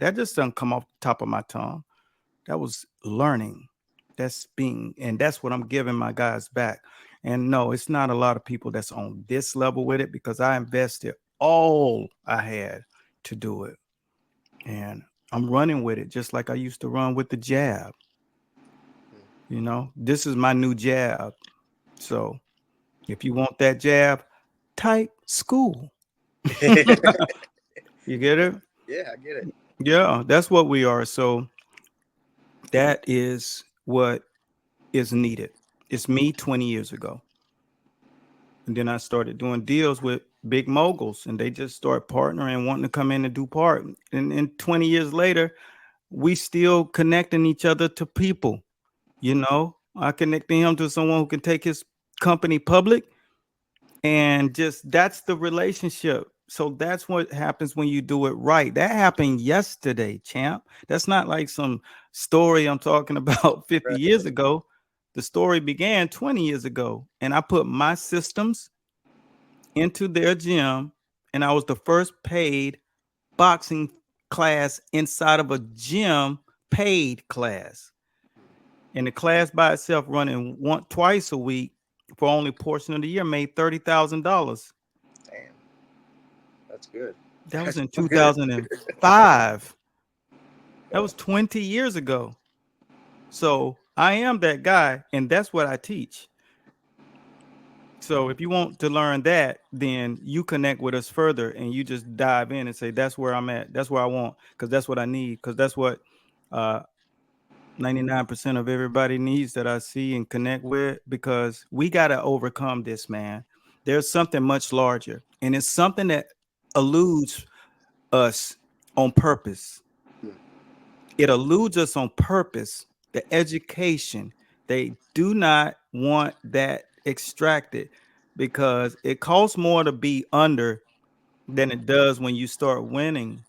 That just doesn't come off the top of my tongue. That was learning. And that's what I'm giving my guys back. And no, it's not a lot of people that's on this level with it because I invested all I had to do it. And I'm running with it just like I used to run with the jab. This is my new jab. So if you want that jab, type school. You get it? Yeah, I get it. Yeah, that's what we are. So that is what is needed. It's me 20 years ago. And then I started doing deals with big moguls and they just start partnering, wanting to come in and do part. And 20 years later, we still connecting each other to people. I connected him to someone who can take his company public and just that's the relationship. So that's what happens when you do it right. That happened yesterday, champ. That's not like some story I'm talking about 50 Right. years ago. The story began 20 years ago, and I put my systems into their gym, and I was the first paid boxing class inside of a gym, paid class. And the class by itself running twice a week for only portion of the year made $30,000. Damn, that's good. That was That's in so good. 2005. That was 20 years ago. So I am that guy, and that's what I teach. So if you want to learn that, then you connect with us further and you just dive in and say, that's where I'm at. That's where I want, because that's what I need, because that's what uh, 99% of everybody needs that I see and connect with, because we got to overcome this, man. There's something much larger, and it's something that eludes us on purpose. Hmm. It eludes us on purpose. The education, they do not want that extracted because it costs more to be under than it does when you start winning.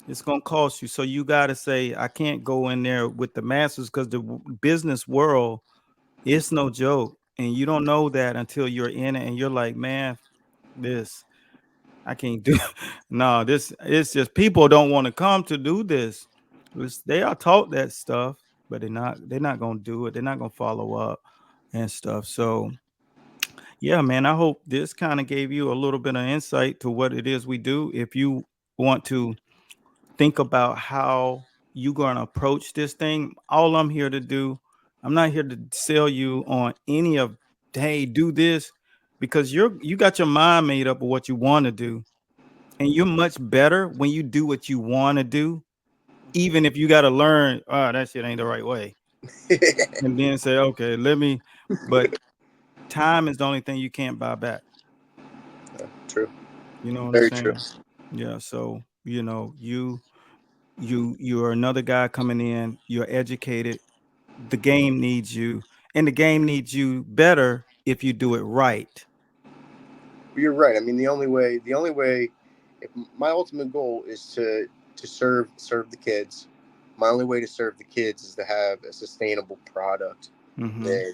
It's going to cost you. So you got to say, I can't go in there with the masses because the business world, it's no joke. And you don't know that until you're in it and you're like, man, this, I can't do. No, this, it's just people don't want to come to do this. They are taught that stuff, but they're not going to do it. They're not going to follow up and stuff. So, yeah, man, I hope this kind of gave you a little bit of insight to what it is we do. If you want to think about how you're going to approach this thing. All I'm here to do, I'm not here to sell you on any of, hey, do this, because you got your mind made up of what you want to do. And you're much better when you do what you want to do, even if you got to learn, oh, that shit ain't the right way. And then say, okay, but time is the only thing you can't buy back. True. You know what I'm Very true. saying? Yeah. So, you are another guy coming in, you're educated, the game needs you, and the game needs you better if you do it right. You're right. I mean, the only way, if my ultimate goal is to serve the kids, my only way to serve the kids is to have a sustainable product Hmm. that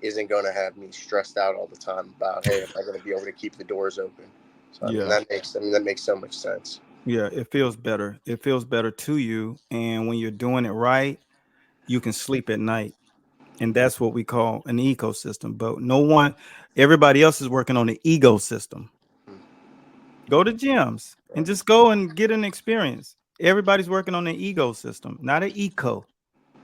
isn't going to have me stressed out all the time about, hey, am I going to be able to keep the doors open? So Yeah, that makes so much sense. yeah, it feels better. It feels better to you, and when you're doing it right, you can sleep at night, and that's what we call an ecosystem. But everybody else is working on the ecosystem. Hmm. Go to gyms and just go and get an experience. Everybody's working on the ecosystem, not an eco,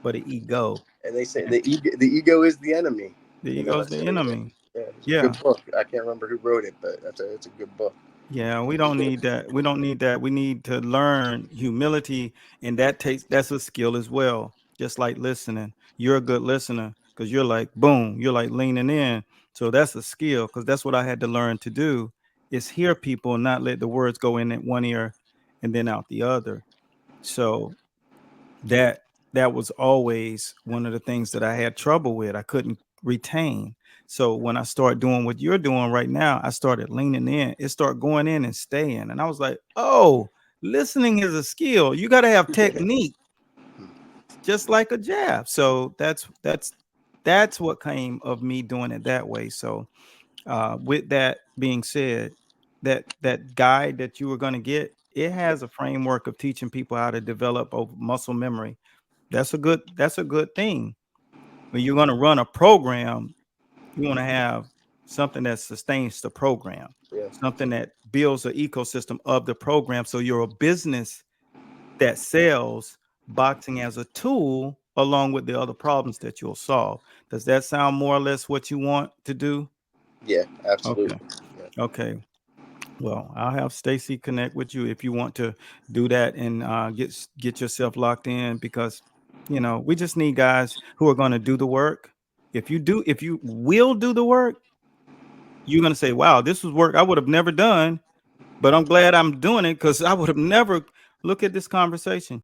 but an ego. And they say the ego is the enemy. The You know, ego's that's the what it is. enemy. Yeah, it's a Yeah. good book. I can't remember who wrote it, but it's a good book. Yeah, we don't need that. We don't need that. We need to learn humility, and that's a skill as well. Just like listening. You're a good listener because you're like boom, you're like leaning in. So that's a skill because that's what I had to learn to do is hear people and not let the words go in at one ear and then out the other. So that that was always one of the things that I had trouble with. I couldn't retain. So when I start doing what you're doing right now, I started leaning in. It started going in and staying. And I was like, oh, listening is a skill. You got to have technique, just like a jab. So that's what came of me doing it that way. So with that being said, that guide that you were going to get, it Yeah. has a framework of teaching people how to develop muscle memory. That's a good thing. When you're going to run a program, you want to have something that sustains the program, Yeah. something that builds an ecosystem of the program. So you're a business that sells boxing as a tool along with the other problems that you'll solve. Does that sound more or less what you want to do? Yeah. Okay. Absolutely. Yeah. Okay. Well, I'll have Stacy connect with you if you want to do that and get yourself locked in, because we just need guys who are going to do the work. If you will do the work, you're going to say, "Wow, this was work I would have never done, but I'm glad I'm doing it because I would have never." Look at this conversation.